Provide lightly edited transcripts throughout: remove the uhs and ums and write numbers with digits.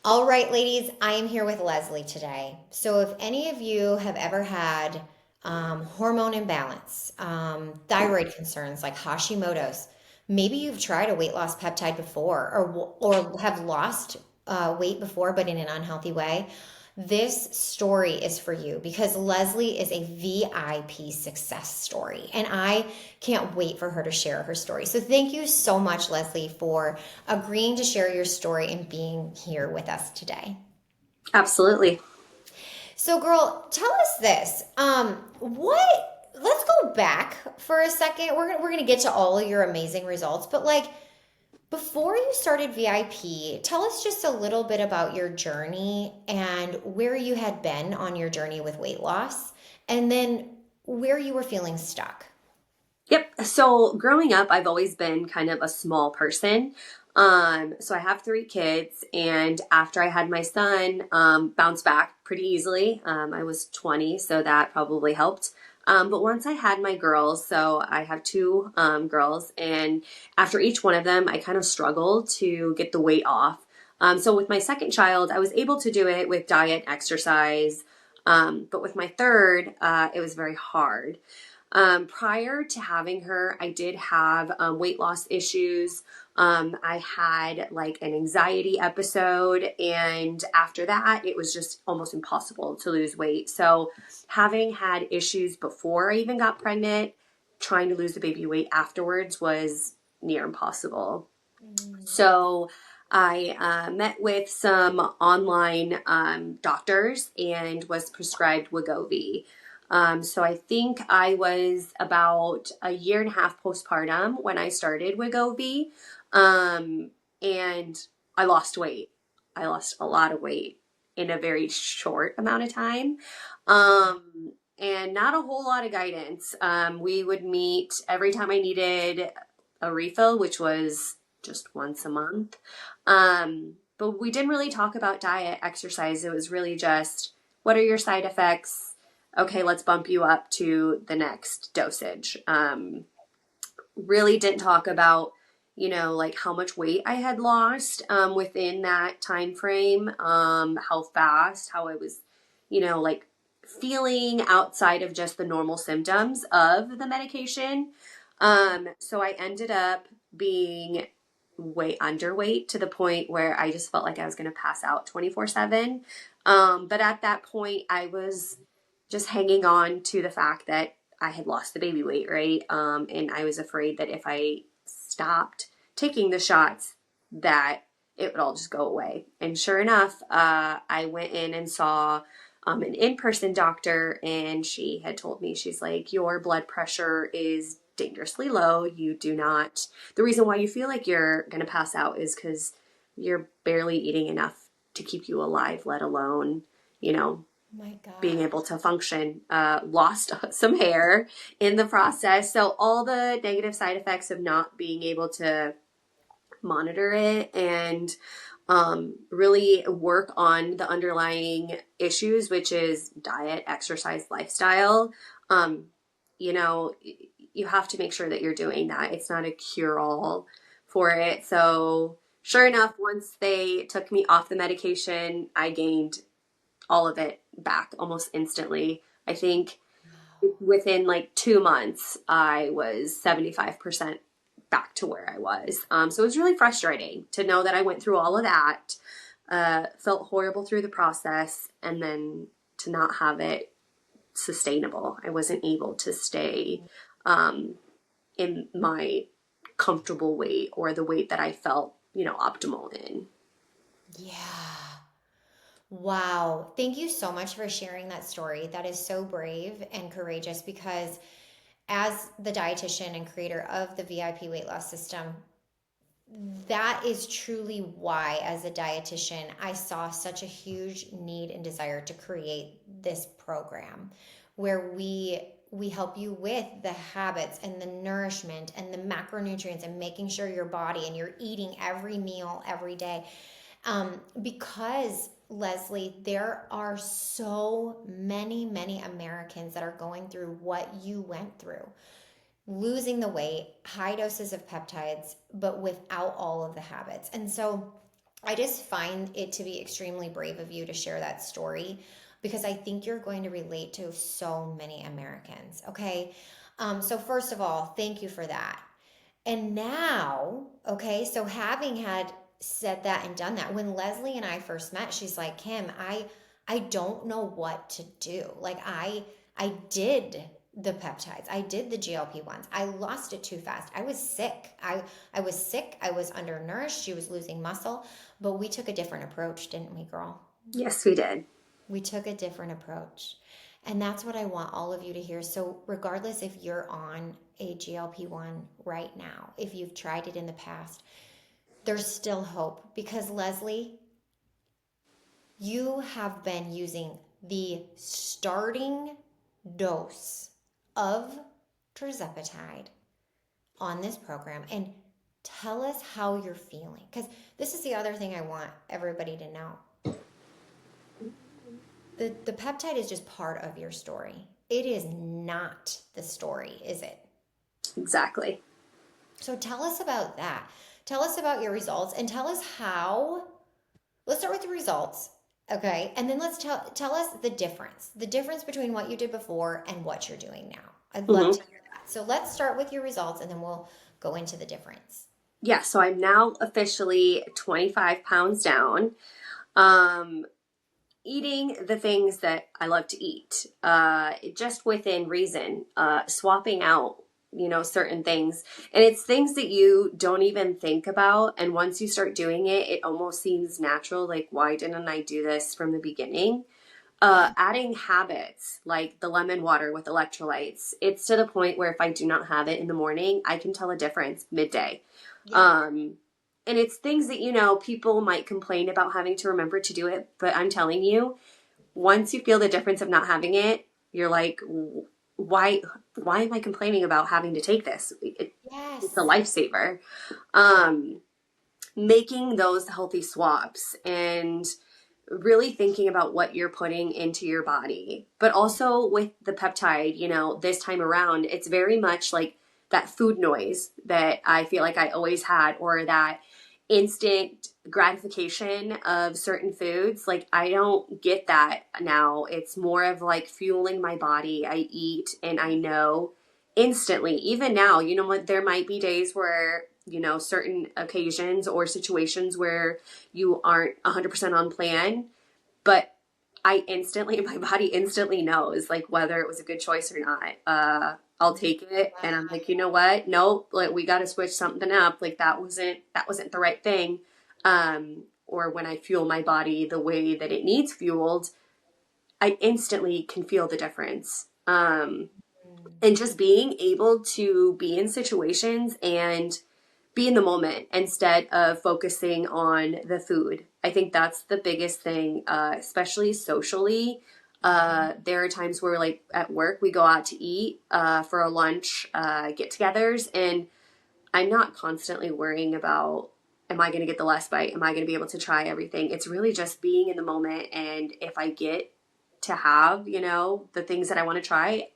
All right, ladies, I am here with Leslie today. So, if any of you have ever had hormone imbalance, thyroid concerns like Hashimoto's, maybe you've tried a weight loss peptide before, or have lost weight before, but in an unhealthy way. This story is for you because Leslie is a VIP success story, and I can't wait for her to share her story. So, thank you so much, Leslie, for agreeing to share your story and being here with us today. Absolutely. So, girl, tell us this. What? Let's go back for a second. We're gonna get to all of your amazing results, but like before you started VIP, tell us just a little bit about your journey and where you had been on your journey with weight loss, and then where you were feeling stuck. Yep. So growing up, I've always been kind of a small person. So I have three kids, and after I had my son, bounced back pretty easily. I was 20, so that probably helped. But once I had my girls, so I have two girls, and after each one of them, I kind of struggled to get the weight off. So with my second child, I was able to do it with diet, exercise. But with my third, it was very hard. Prior to having her, I did have weight loss issues. I had like an anxiety episode, and after that, it was just almost impossible to lose weight. So, having had issues before I even got pregnant, trying to lose the baby weight afterwards was near impossible. Mm. So, I met with some online doctors and was prescribed Wegovy. So I think I was about a year and a half postpartum when I started Wegovy. Um, and I lost weight. I lost a lot of weight in a very short amount of time. And not a whole lot of guidance. We would meet every time I needed a refill, which was just once a month. But we didn't really talk about diet, exercise. It was really just what are your side effects? Okay, let's bump you up to the next dosage. Really didn't talk about, like how much weight I had lost within that time frame, how fast, how I was, like feeling outside of just the normal symptoms of the medication. So I ended up being way underweight to the point where I just felt like I was going to pass out 24/7. But at that point, I was just hanging on to the fact that I had lost the baby weight, right? And I was afraid that if I stopped taking the shots, that it would all just go away. And sure enough, I went in and saw an in-person doctor, and she had told me, she's like, your blood pressure is dangerously low. You do not, the reason why you feel like you're going to pass out is because you're barely eating enough to keep you alive, let alone, you know, My being God. able to function. Lost some hair in the process. So, all the negative side effects of not being able to monitor it and really work on the underlying issues, which is diet, exercise, lifestyle. Um, you know, you have to make sure that you're doing that. It's not a cure all for it. So, sure enough, once they took me off the medication, I gained all of it back almost instantly. I think within like 2 months, I was 75% back to where I was. So it was really frustrating to know that I went through all of that, felt horrible through the process, and then to not have it sustainable. I wasn't able to stay um, in my comfortable weight or the weight that I felt, optimal in. Yeah. Wow. Thank you so much for sharing that story. That is so brave and courageous because, as the dietitian and creator of the VIP weight loss system, that is truly why, as a dietitian, I saw such a huge need and desire to create this program where we help you with the habits and the nourishment and the macronutrients and making sure your body and you're eating every meal every day. Because, Leslie, there are so many Americans that are going through what you went through, losing the weight, high doses of peptides, but without all of the habits. And so I just find it to be extremely brave of you to share that story because I think you're going to relate to so many Americans. Okay. So, first of all, thank you for that. And now, okay, so having had said that and done that, when Leslie and I first met, she's like, Kim, I don't know what to do. Like I did the peptides. I did the GLP ones. I lost it too fast. I was sick. I was sick. I was undernourished. She was losing muscle. But we took a different approach, didn't we, girl? Yes, we did. We took a different approach. And that's what I want all of you to hear. So, regardless if you're on a GLP 1 right now, if you've tried it in the past, there's still hope because, Leslie, you have been using the starting dose of tirzepatide on this program. And tell us how you're feeling because this is the other thing I want everybody to know. The peptide is just part of your story. It is not the story, is it? Exactly. So tell us about that. Tell us about your results and tell us how. Let's start with the results, okay? And then let's tell us the difference between what you did before and what you're doing now. I'd love Hmm. to hear that. So let's start with your results and then we'll go into the difference. Yeah, so I'm now officially 25 pounds down. Um, Eating the things that I love to eat, just within reason, swapping out, certain things. And it's things that you don't even think about. And once you start doing it, it almost seems natural. Like, why didn't I do this from the beginning? Adding habits like the lemon water with electrolytes, it's to the point where if I do not have it in the morning, I can tell a difference midday. Yeah. Um, and it's things that, people might complain about having to remember to do it. But I'm telling you, once you feel the difference of not having it, you're like, why, why am I complaining about having to take this? It's a Yes. lifesaver. Um, Making those healthy swaps and really thinking about what you're putting into your body. But also with the peptide, this time around, it's very much like that food noise that I feel like I always had, or that instant gratification of certain foods. Like, I don't get that now. It's more of like fueling my body. I eat and I know instantly. Even now, you know what, there might be days where, certain occasions or situations where you aren't 100% on plan, but my body instantly knows like whether it was a good choice or not. I'll take it and I'm like, you know what? Nope, like we got to switch something up. Like that wasn't the right thing. Or when I fuel my body the way that it needs fueled, I instantly can feel the difference. And just being able to be in situations and be in the moment instead of focusing on the food. I think that's the biggest thing, especially socially. There are times where, like at work, we go out to eat for a lunch get togethers, and I'm not constantly worrying about, am I going to get the last bite? Am I going to be able to try everything? It's really just being in the moment. And if I get to have, the things that I want to try,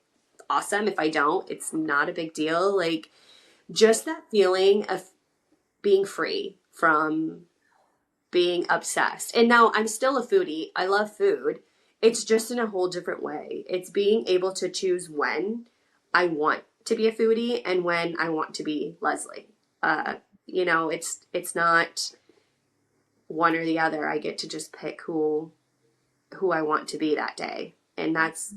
awesome. If I don't, it's not a big deal. Like, just that feeling of being free from being obsessed. And now I'm still a foodie. I love food. It's just in a whole different way. It's being able to choose when I want to be a foodie and when I want to be Leslie. It's not one or the other. I get to just pick who I want to be that day. And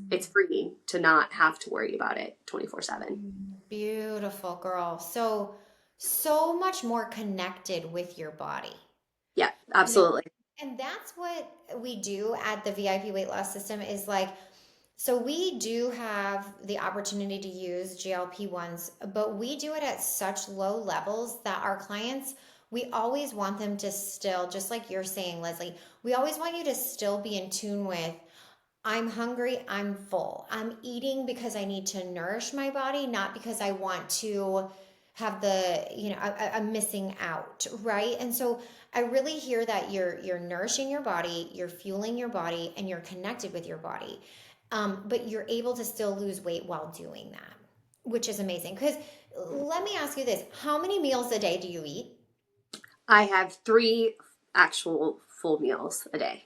it's freeing to not have to worry about it 24/7. Beautiful girl. So much more connected with your body. Yeah, You know, absolutely. and that's what we do at the VIP weight loss system is like, so we do have the opportunity to use GLP ones, but we do it at such low levels that our clients, we always want them to still, just like you're saying, Leslie, we always want you to still be in tune with, I'm hungry, I'm full. I'm eating because I need to nourish my body, not because I want to have I'm missing out, right? And so I really hear that you're nourishing your body, you're fueling your body, and you're connected with your body. But you're able to still lose weight while doing that, which is amazing. Because let me ask you this: how many meals a day do you eat? I have three actual full meals a day.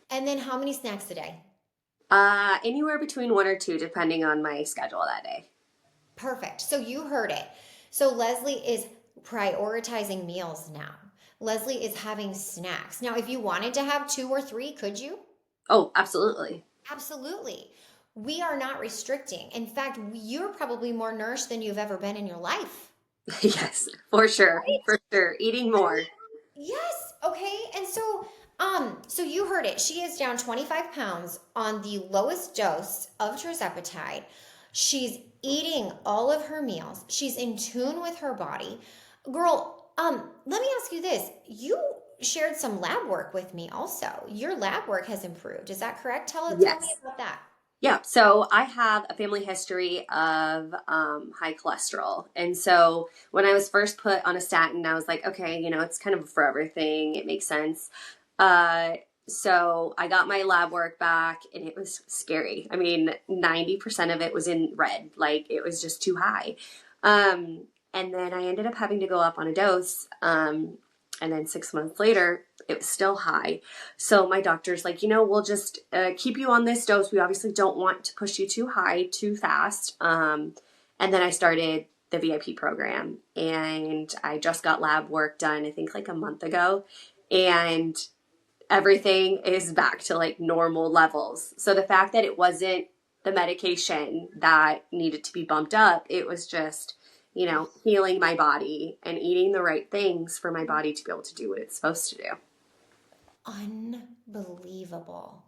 And then how many snacks a day? Anywhere between one or two, depending on my schedule that day. Perfect. So you heard it. So Leslie is prioritizing meals now. Leslie is having snacks. Now, if you wanted to have two or three, could you? Oh, absolutely. Absolutely. We are not restricting. In fact, you're probably more nourished than you've ever been in your life. Yes, for sure. For sure. Eating I more. mean, yes. Okay. And so you heard it. She is down 25 pounds on the lowest dose of tirzepatide. She's eating all of her meals. She's in tune with her body. Girl, let me ask you this. You shared some lab work with me also. Your lab work has improved. Is that correct? Tell me Yes. about that. Yeah, so I have a family history of high cholesterol. And so when I was first put on a statin, I was like, okay, it's kind of a forever thing. It makes sense. Uh, so I got my lab work back and it was scary. I mean, 90% of it was in red, like it was just too high. And then I ended up having to go up on a dose. And then 6 months later, it was still high. So my doctor's like, we'll just keep you on this dose. We obviously don't want to push you too high, too fast. And then I started the VIP program and I just got lab work done, I think like a month ago. And everything is back to like normal levels. So the fact that it wasn't the medication that needed to be bumped up, it was just, healing my body and eating the right things for my body to be able to do what it's supposed to do. Unbelievable.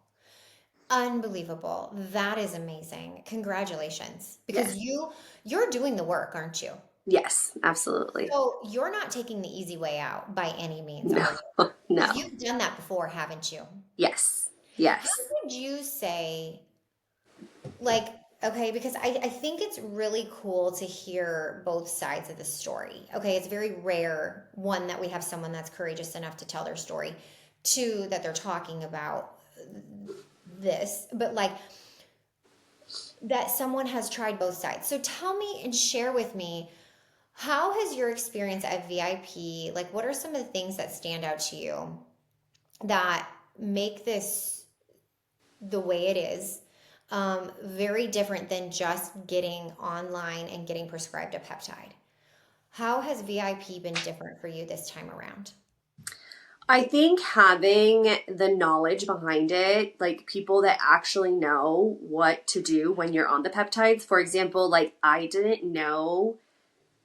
Unbelievable. That is amazing. Congratulations. Because Yes. you're doing the work, aren't you? Yes, absolutely. So you're not taking the easy way out by any means, No, are you? Because no. you've done that before, haven't you? Yes, How yes, would you say, like, okay, because I think it's really cool to hear both sides of the story. Okay, it's very rare, one, that we have someone that's courageous enough to tell their story, two, that they're talking about this, but like that someone has tried both sides. So tell me and share with me, how has your experience at VIP, like, what are some of the things that stand out to you that make this the way it is, very different than just getting online and getting prescribed a peptide? How has VIP been different for you this time around? I think having the knowledge behind it, like people that actually know what to do when you're on the peptides. For example, like I didn't know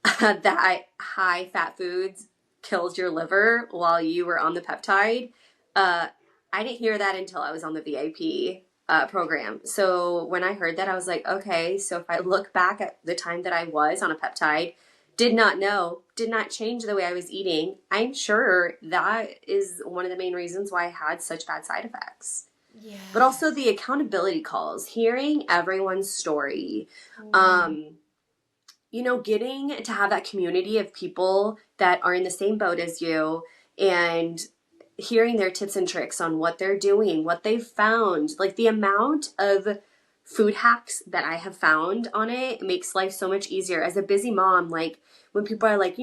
that high fat foods kills your liver while you were on the peptide. Uh, I didn't hear that until I was on the VIP program. So when I heard that, I was like, okay, so if I look back at the time that I was on a peptide, did not know, did not change the way I was eating, I'm sure that is one of the main reasons why I had such bad side effects. But also Yes. the accountability calls, hearing everyone's story, Mm. um, getting to have that community of people that are in the same boat as you and hearing their tips and tricks on what they're doing, what they've found, like the amount of food hacks that I have found on it makes life so much easier. As a busy mom, like when people are like,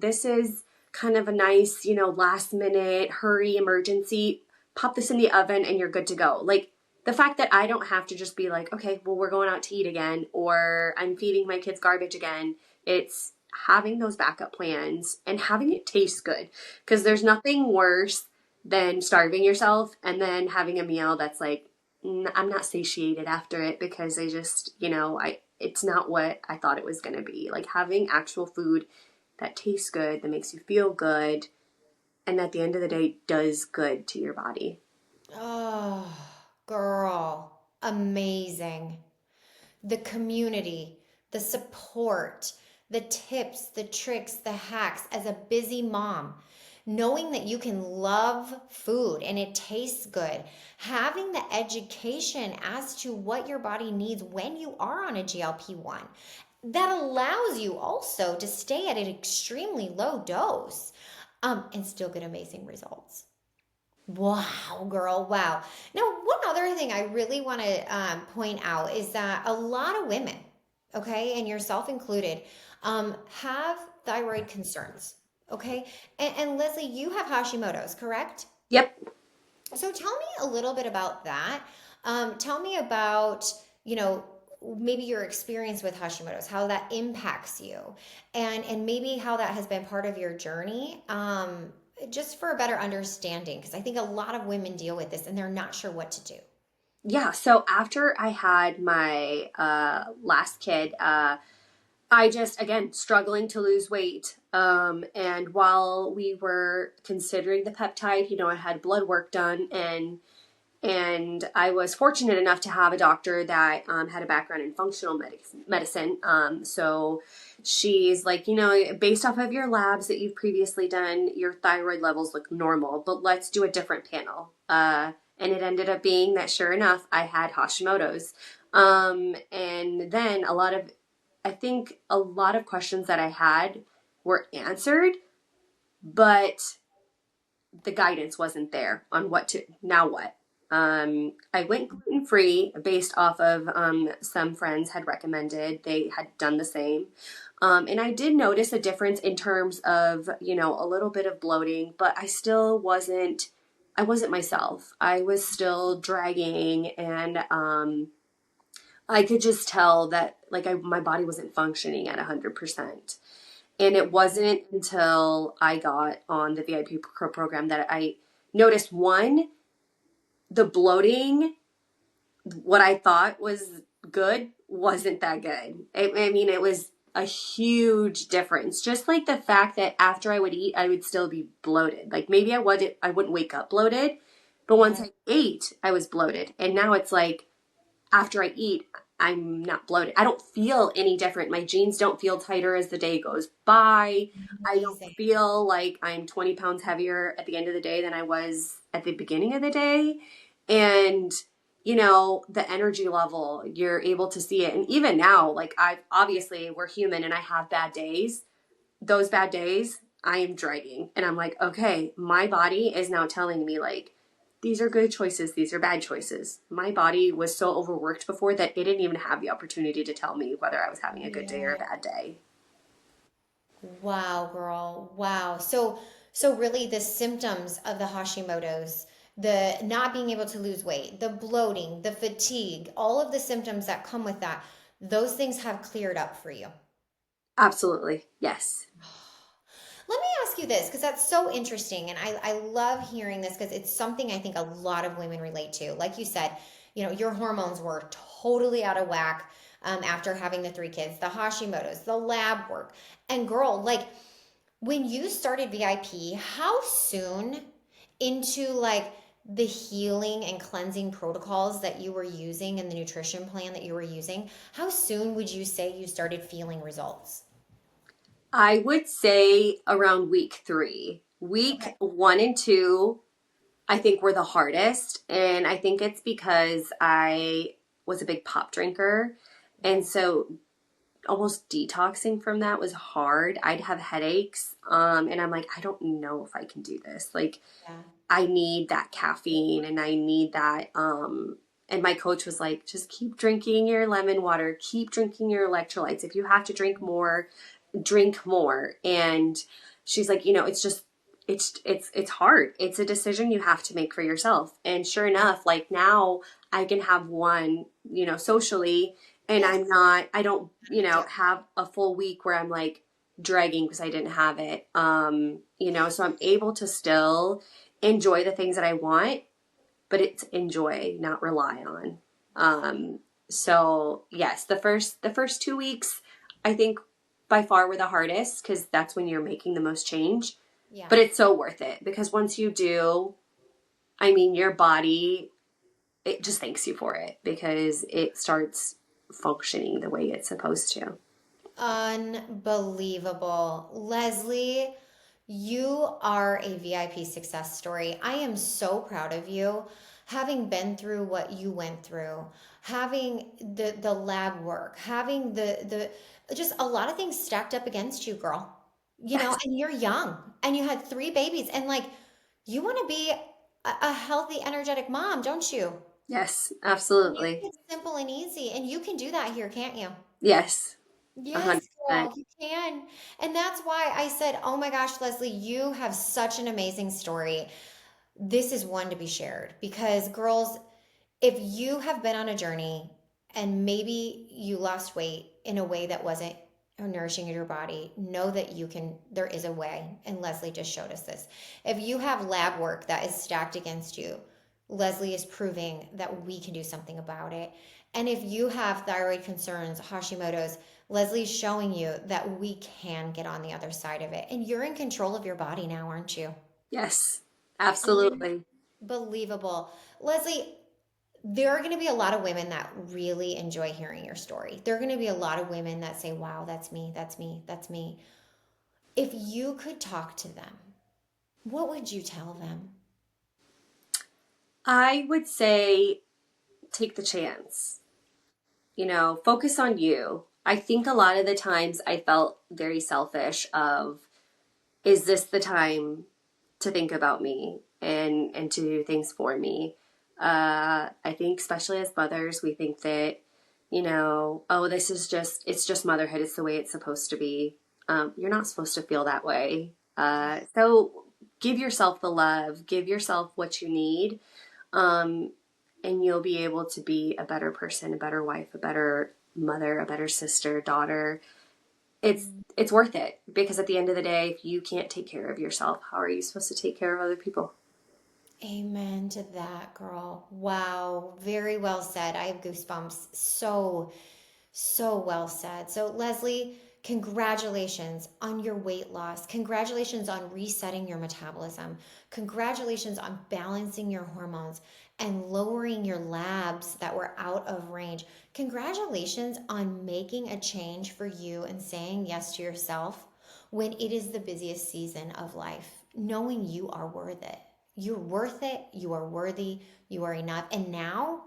this is kind of a nice, last minute hurry emergency, pop this in the oven and you're good to go. Like the fact that I don't have to just be like, okay, well, we're going out to eat again, or I'm feeding my kids garbage again. It's having those backup plans and having it taste good. Because there's nothing worse than starving yourself and then having a meal that's like, I'm not satiated after it because I just, it's not what I thought it was going to be. Like having actual food that tastes good, that makes you feel good, and at the end of the day does good to your body. Oh, girl, amazing. The community, the support, the tips, the tricks, the hacks as a busy mom, knowing that you can love food and it tastes good, having the education as to what your body needs when you are on a GLP-1 that allows you also to stay at an extremely low dose, and still get amazing results. Wow, girl, wow. Now, one other thing I really want to point out is that a lot of women, okay, and yourself included, have thyroid concerns, okay? And Leslie, you have Hashimoto's, correct? Yep. So tell me a little bit about that. Tell me about, you know, maybe your experience with Hashimoto's, how that impacts you, and maybe how that has been part of your journey. Just for a better understanding, because I think a lot of women deal with this and they're not sure what to do. Yeah. So after I had my last kid, I just, again, struggling to lose weight. And while we were considering the peptide, I had blood work done, and I was fortunate enough to have a doctor that had a background in functional medicine. So she's like, based off of your labs that you've previously done, your thyroid levels look normal, but let's do a different panel. And it ended up being that sure enough, I had Hashimoto's. And then I think a lot of questions that I had were answered, but the guidance wasn't there on now what. I went gluten free based off of some friends had recommended. They had done the same. And I did notice a difference in terms of, a little bit of bloating, but I wasn't myself. I was still dragging, and I could just tell that like my body wasn't functioning at 100%. And it wasn't until I got on the VIP program that I noticed, one, the bloating, what I thought was good, wasn't that good. I mean, it was a huge difference. Just like the fact that after I would eat, I would still be bloated. Like maybe I wouldn't wake up bloated, but once Yeah. I ate, I was bloated. And now it's like after I eat, I'm not bloated. I don't feel any different. My jeans don't feel tighter as the day goes by. I don't Amazing. feel like I'm 20 pounds heavier at the end of the day than I was at the beginning of the day. And, the energy level, you're able to see it. And even now, like obviously we're human and I have bad days. Those bad days, I am dragging. And I'm like, okay, my body is now telling me like, these are good choices, these are bad choices. My body was so overworked before that it didn't even have the opportunity to tell me whether I was having a good day or a Yeah. bad day. Wow, girl. Wow. So really the symptoms of the Hashimoto's, the not being able to lose weight, the bloating, the fatigue, all of the symptoms that come with that, those things have cleared up for you. Absolutely. Yes. Let me ask you this, because that's so interesting. And I love hearing this because it's something I think a lot of women relate to. Like you said, your hormones were totally out of whack after having the three kids, the Hashimoto's, the lab work. And girl, like when you started VIP, how soon into like the healing and cleansing protocols that you were using and the nutrition plan that you were using, how soon would you say you started feeling results? I would say around week 3. Okay. Week 1 and 2, I think were the hardest. And I think it's because I was a big pop drinker. Okay. And so almost detoxing from that was hard. I'd have headaches. And I'm like, I don't know if I can do this. Like, Yeah. I need that caffeine and I need that. And my coach was like, just keep drinking your lemon water, keep drinking your electrolytes. If you have to drink more. And she's like, it's just, it's hard. It's a decision you have to make for yourself. And sure enough, like now I can have one, socially, and Yes. I don't, Yeah. have a full week where I'm like dragging because I didn't have it. So I'm able to still enjoy the things that I want, but it's enjoy, not rely on. So yes, the first 2 weeks, I think by far were the hardest because that's when you're making the most change. Yeah. But it's so worth it because once you do, I mean, your body, it just thanks you for it because it starts functioning the way it's supposed to. Unbelievable. Leslie, you are a VIP success story. I am so proud of you. Having been through what you went through, having the lab work, having the just a lot of things stacked up against you, girl. Yes. And you're young and you had three babies and like you want to be a healthy, energetic mom, don't you? Yes, And make absolutely. it simple and easy. And you can do that here, can't you? Yes, Yes, 100%. girl, you can. And that's why I said, oh my gosh, Leslie, you have such an amazing story. this is one to be shared because girls, if you have been on a journey and maybe you lost weight in a way that wasn't nourishing your body, know that you can, there is a way. And Leslie just showed us this. If you have lab work that is stacked against you, Leslie is proving that we can do something about it. And if you have thyroid concerns, Hashimoto's, Leslie's showing you that we can get on the other side of it. And you're in control of your body now, aren't you? Yes, absolutely. Unbelievable. Leslie, there are going to be a lot of women that really enjoy hearing your story. There are going to be a lot of women that say, wow, that's me, that's me, that's me. If you could talk to them, what would you tell them? I would say take the chance. Focus on you. I think a lot of the times I felt very selfish of, is this the time to think about me and to do things for me? I think especially as mothers, we think that, oh, it's just motherhood. It's the way it's supposed to be. You're not supposed to feel that way. So give yourself the love, give yourself what you need. Um, and you'll be able to be a better person, a better wife, a better mother, a better sister, daughter. It's it's worth it because at the end of the day, if you can't take care of yourself, how are you supposed to take care of other people? Amen to that, girl. Wow. Very well said. I have goosebumps. So, so well said. So, Leslie, congratulations on your weight loss. Congratulations on resetting your metabolism. Congratulations on balancing your hormones and lowering your labs that were out of range. Congratulations on making a change for you and saying yes to yourself when it is the busiest season of life, knowing you are worth it. You're worth it. You are worthy. You are enough. And now,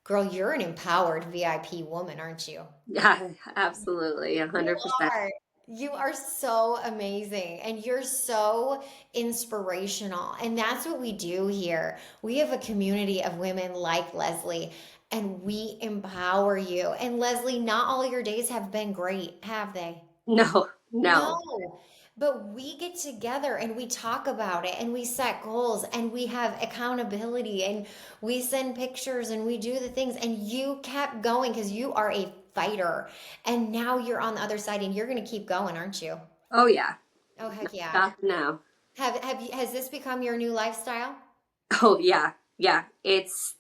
girl, you're an empowered VIP woman, aren't you? Yeah, absolutely, You 100%. are. You are so amazing and you're so inspirational. And that's what we do here. We have a community of women like Leslie and we empower you. And Leslie, not all your days have been great, have they? No, no. No, but we get together and we talk about it and we set goals and we have accountability and we send pictures and we do the things. And you kept going because you are a fighter. And now you're on the other side and you're going to keep going, aren't you? Oh yeah, Oh, heck yeah. stop now. Has this become your new lifestyle? Oh yeah, yeah. It's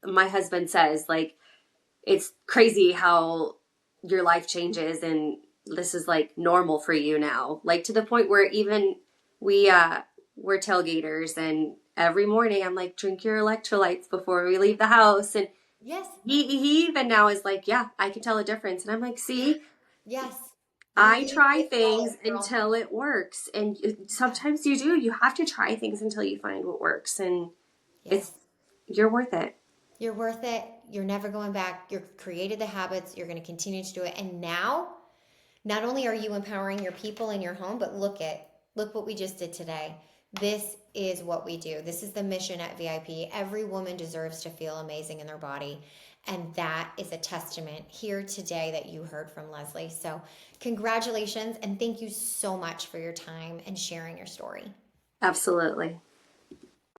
my husband says like it's crazy how your life changes and this is like normal for you now. Like to the point where even we we're tailgaters and every morning I'm like drink your electrolytes before we leave the house and Yes. he even now is like, yeah, I can tell a difference. And I'm like, see, Yes. You're I getting try good things results, girl. until it works. And sometimes you do. You have to try things until you find what works. And it's, Yes. you're worth it. You're worth it. You're never going back. You're created the habits. You're going to continue to do it. And now, not only are you empowering your people in your home, but look what we just did today. This is what we do. This is the mission at VIP. Every woman deserves to feel amazing in their body. And that is a testament here today that you heard from Leslie. So, congratulations and thank you so much for your time and sharing your story. Absolutely.